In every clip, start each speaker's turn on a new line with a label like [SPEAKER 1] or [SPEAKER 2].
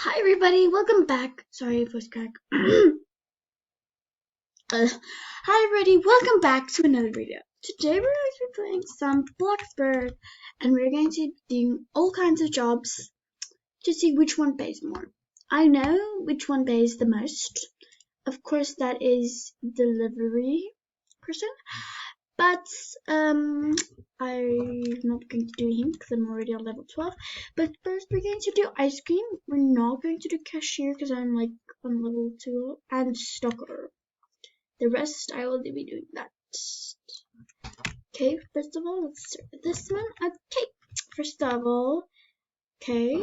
[SPEAKER 1] Hi everybody, welcome back. Sorry, voice crack. Hi everybody, welcome back to another video. Today we're going to be playing some Bloxburg, and we're going to do all kinds of jobs to see which one pays more. I know which one pays the most. Of course, that is delivery person. But I'm not going to do him because I'm already on level 12. But first we're going to do ice cream. We're not going to do cashier because I'm like on level 2 and stalker. The rest I will be doing that. Okay, first of all, let's start with this one. Okay, first of all, okay.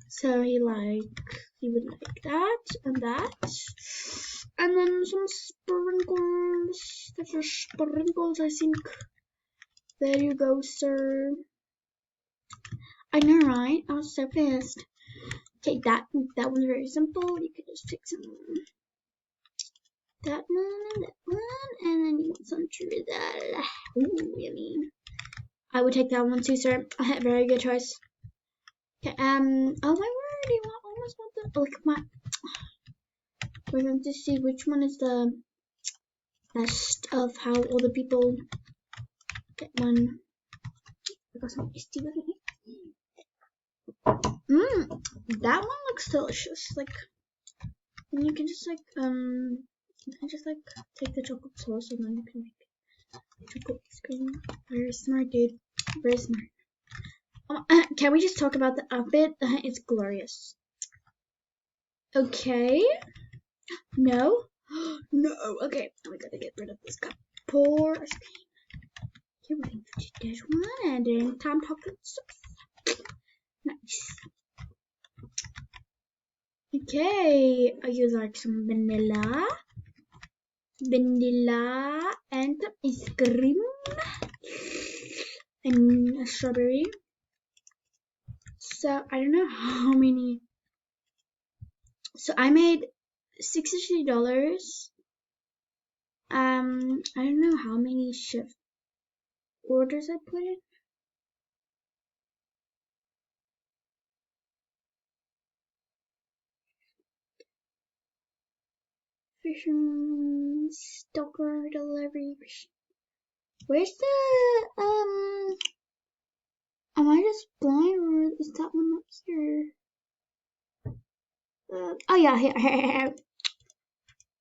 [SPEAKER 1] So he would like that and that. And then some sprinkles. Those are sprinkles, I think. There you go, sir. I know, right? I was so pissed. Okay, that one's very simple. You could just take some that one and that one, and then you want some drizzle. Ooh, yummy. I would take that one too, sir. Very good choice. Okay, oh my word, you almost want the we're going to see which one is the best of how all the people get one. I got some iced tea with me. That one looks delicious. Like, and you can just like take the chocolate sauce and then you can make chocolate ice cream. Very smart, dude. Very smart. Can we just talk about the outfit? It's glorious. Okay. No. No. Okay. We gotta get rid of this cup. Pour ice cream. Here we're going to this one and then time chocolate sauce. Nice. Okay. You like some vanilla? Vanilla and ice cream and a strawberry. So I don't know how many. So I made $63. I don't know how many shift orders I put in. Fisherman stalker delivery. Where's the am I just blind or is that one up here? Oh yeah, here.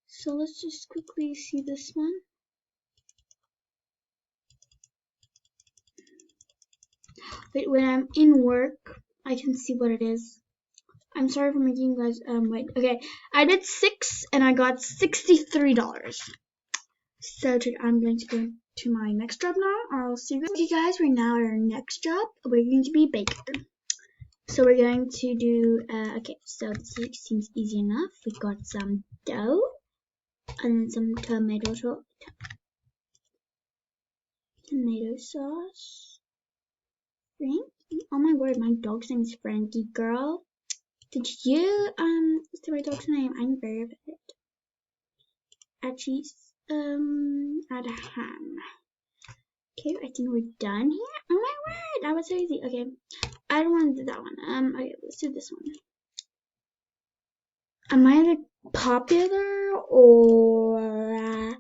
[SPEAKER 1] So let's just quickly see this one. Wait, when I'm in work, I can see what it is. I'm sorry for making you guys wait. Okay, I did 6 and I got $63. So I'm going to go to my next job now. I'll see you guys. Okay guys, we're now at our next job. We're going to be baker. So we're going to do okay, so this seems easy enough. We got some dough and some tomato sauce. Frankie. Oh my word, my dog's name is Frankie, girl. Did you say my dog's name? I'm very bad. Add cheese. Add ham. Okay, I think we're done here. Oh my word, that was so easy. Okay, I don't want to do that one. Okay, let's do this one. Am I like popular or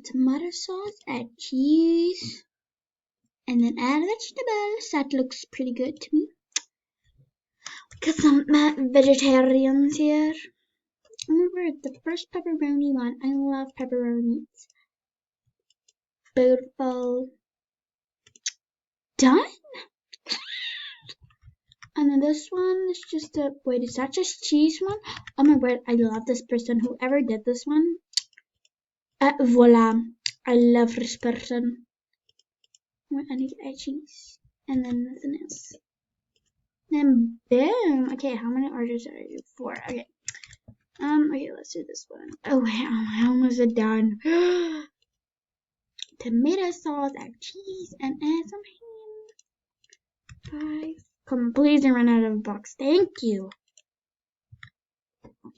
[SPEAKER 1] tomato sauce, add cheese, and then add vegetables? That looks pretty good to me. Got some vegetarians here. Remember the first pepperoni one. I love pepperonis. Beautiful. Done? And then this one is just a wait, is that just cheese one? Oh my word, I love this person. Whoever did this one. Voila. I love this person. I need to add cheese. And then nothing else. Then boom. Okay, how many orders are you for? Okay. Okay, let's do this one. Oh wow, how almost done? Tomato sauce, add cheese, and add some ham. 5. Come on, please don't run out of a box. Thank you.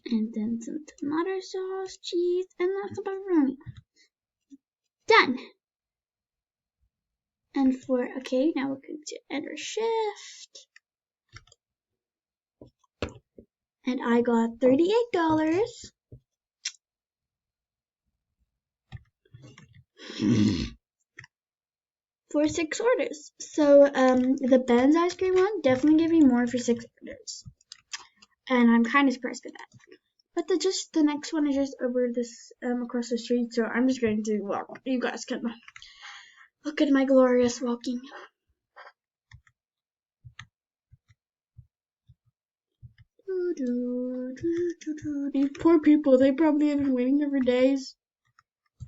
[SPEAKER 1] And then some tomato sauce, cheese, and lots of pepperoni. Done. And okay, now we're going to enter shift. And I got $38 for 6 orders. So the Ben's ice cream one definitely gave me more for 6 orders. And I'm kind of surprised with that. But the next one is just over this across the street, so I'm just going to walk. You guys can look at my glorious walking. These poor people, they probably have been waiting there for days.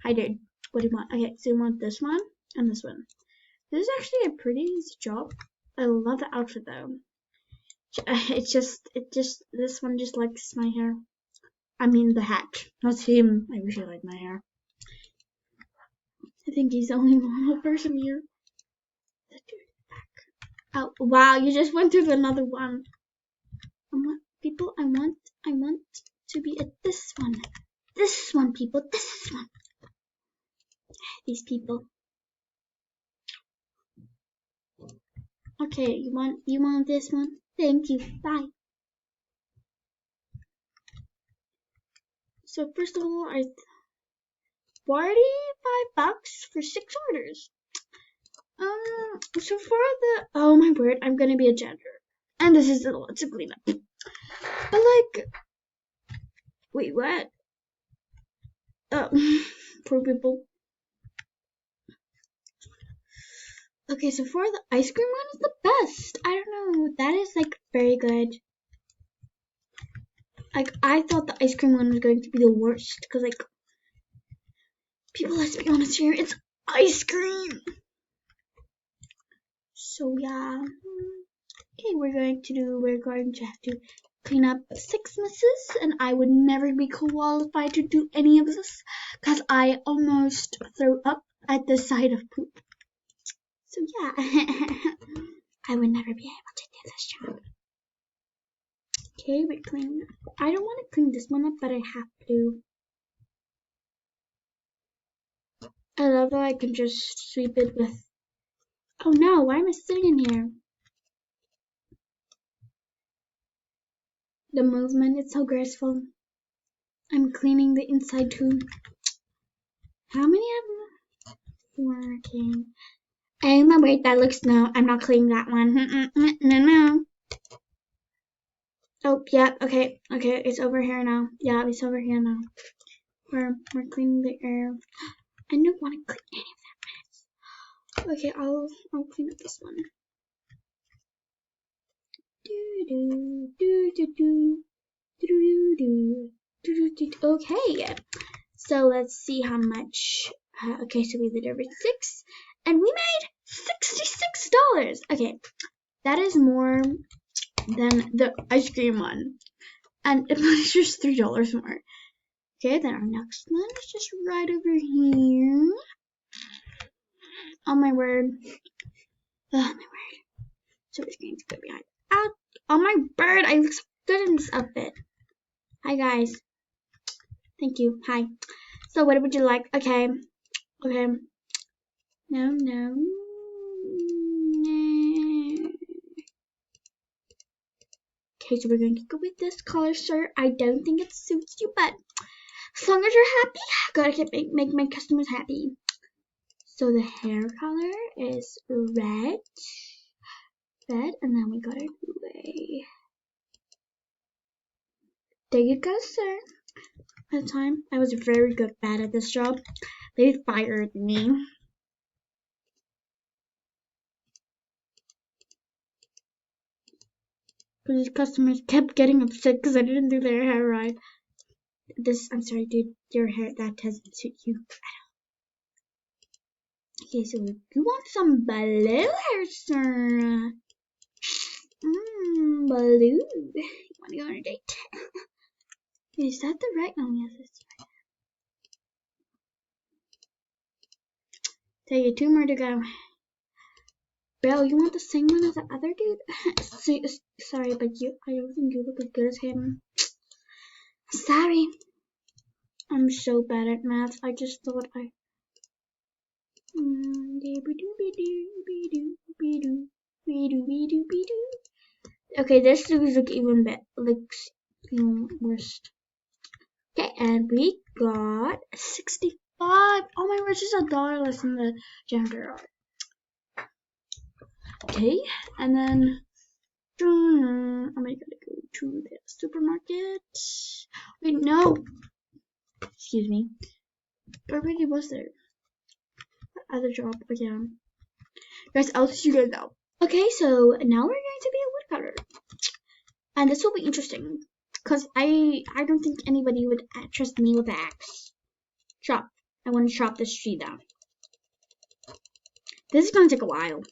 [SPEAKER 1] Hi dude, what do you want? Okay, so you want this one and this one. This is actually a pretty easy job. I love the outfit though. It just this one just likes my hair. I mean the hat, not him. I wish he liked my hair. I think he's the only normal person here. Oh wow, you just went through another one. I want to be at this one. This one, people, this one. These people. Okay, you want this one? Thank you. Bye. So first of all, $45 for 6 orders. So for oh my word, I'm gonna be a janitor, and this is a lot to clean up. But like, wait, what? Oh, poor people. Okay, so for the ice cream one is the best. I don't know, that is like very good. Like I thought the ice cream one was going to be the worst, because like, people, let's be honest here, it's ice cream. So yeah. Okay, we're going to have to clean up 6 messes, and I would never be qualified to do any of this because I almost threw up at the sight of poop. So yeah, I would never be able to do this job. Okay, we're cleaning up. I don't want to clean this one up, but I have to. I love that I can just sweep it with. Oh no, why am I sitting in here? The movement is so graceful. I'm cleaning the inside too. How many of them? Working. Oh my word, that looks no. I'm not cleaning that one. No. Oh yeah, okay, it's over here now. Yeah, it's over here now. We're cleaning the air. I don't want to clean any of that mess. Okay, I'll clean up this one. Okay, so let's see how much. Okay, so we did over 6, and we made $66. Okay, that is more than the ice cream one, and it was just $3 more. Okay, then our next one is just right over here. Oh my word. Oh my word. So we're going to go behind. Out. Oh my bird, I look so good in this outfit. Hi guys. Thank you. Hi. So what would you like? Okay. No. Okay, so we're going to go with this color shirt. I don't think it suits you, but as long as you're happy, gotta make my customers happy. So the hair color is red, and then we got it gray. There you go, sir. At the time, I was very bad at this job. They fired me. Because these customers kept getting upset because I didn't do their hair right. I'm sorry, dude, your hair, that doesn't suit you at all. Okay, so you want some blue hair, sir? Blue. You want to go on a date? Is that the right? Oh, yes, it's right. Take you 2 more to go. Bro, you want the same one as the other dude? Sorry, but I don't think you look as good as him. Sorry. I'm so bad at math. I just thought Okay, this looks even better. Looks even worse. Okay, and we got 65. Oh my gosh, just $1 less than the janitor. Okay, and then I'm gonna go to the supermarket. Wait, no. Excuse me. I already was there. Other job again. Guys, I'll see you guys now. Okay, so now we're going to be a woodcutter. And this will be interesting. Because I don't think anybody would trust me with the axe. Chop. I want to chop this tree down. This is going to take a while.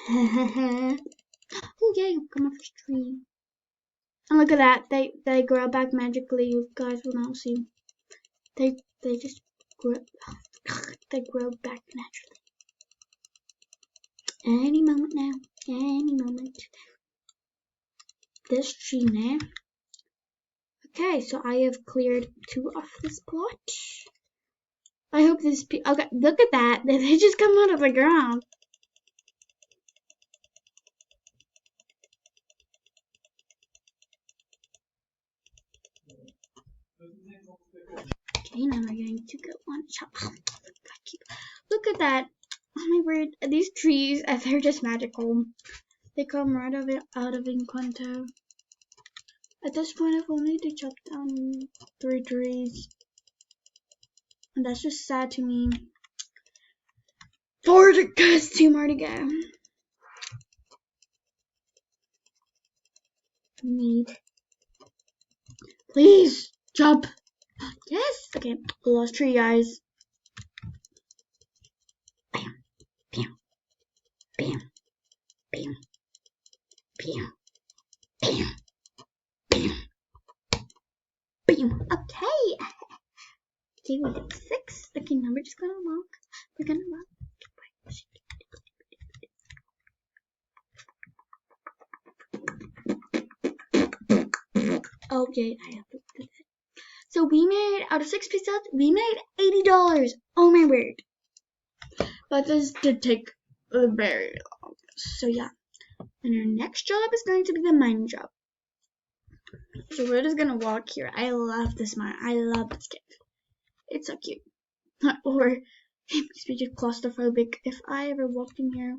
[SPEAKER 1] Oh yay, come off this tree. And look at that. They grow back magically. You guys will now see. They just grow. They grow back naturally. Any moment now. Any moment. This tree now. Okay, so I have cleared 2 off this plot. I hope this. Okay, look at that. They just come out of the ground. Okay, now we're going to go on chop. Look at that. Oh my word, these trees, they're just magical. They come right out of Encanto. At this point, I've only to chop down 3 trees. And that's just sad to me. 4 to go, 2 more to go. Need. Please, jump. Yes, okay, last tree, guys. Bam, bam, bam, bam, bam, bam, bam, bam. Okay. Okay, we did 6. Okay, now we're just gonna walk. We're gonna walk. Okay, I have to do that. So we made, out of 6 pieces, we made $80. Oh my word. But this did take very long. So yeah. And our next job is going to be the mining job. So we're just gonna walk here. I love this mine. I love this game. It's so cute. Or it makes me just claustrophobic. If I ever walked in here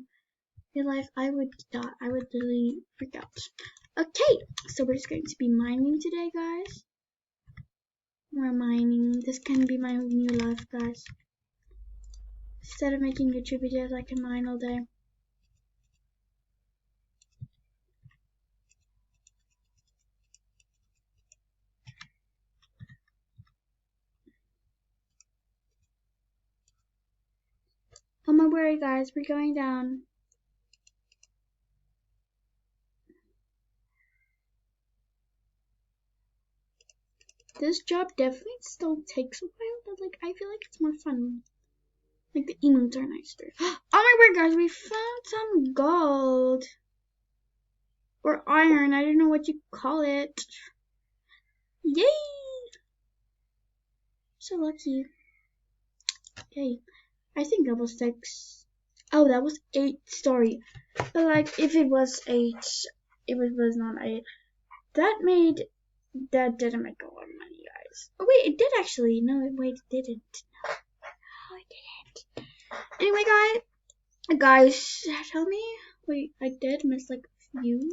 [SPEAKER 1] in life, I would die. I would literally freak out. Okay, so we're just going to be mining today, guys. We're mining. This can be my new life, guys. Instead of making YouTube videos, I can mine all day. Don't worry, guys. We're going down. This job definitely still takes a while, but like I feel like it's more fun. Like the emotes are nicer. Oh my word, guys, we found some gold. Or iron, I don't know what you call it. Yay! So lucky. Okay, I think that was 6. Oh, that was 8, sorry. But like, if it was 8, it was not 8. That didn't make a lot of money, guys. Oh wait, it did actually. No, wait, it didn't. No, it didn't. Anyway, guys, tell me. Wait, I did miss like a few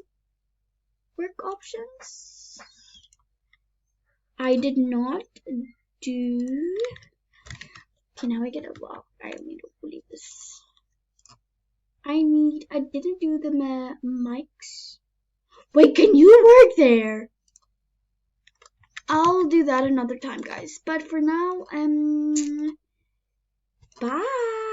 [SPEAKER 1] work options. I did not do. Okay, now I get a log. I need to believe this. I didn't do the mics. Wait, can you work there? I'll do that another time, guys. But for now, bye.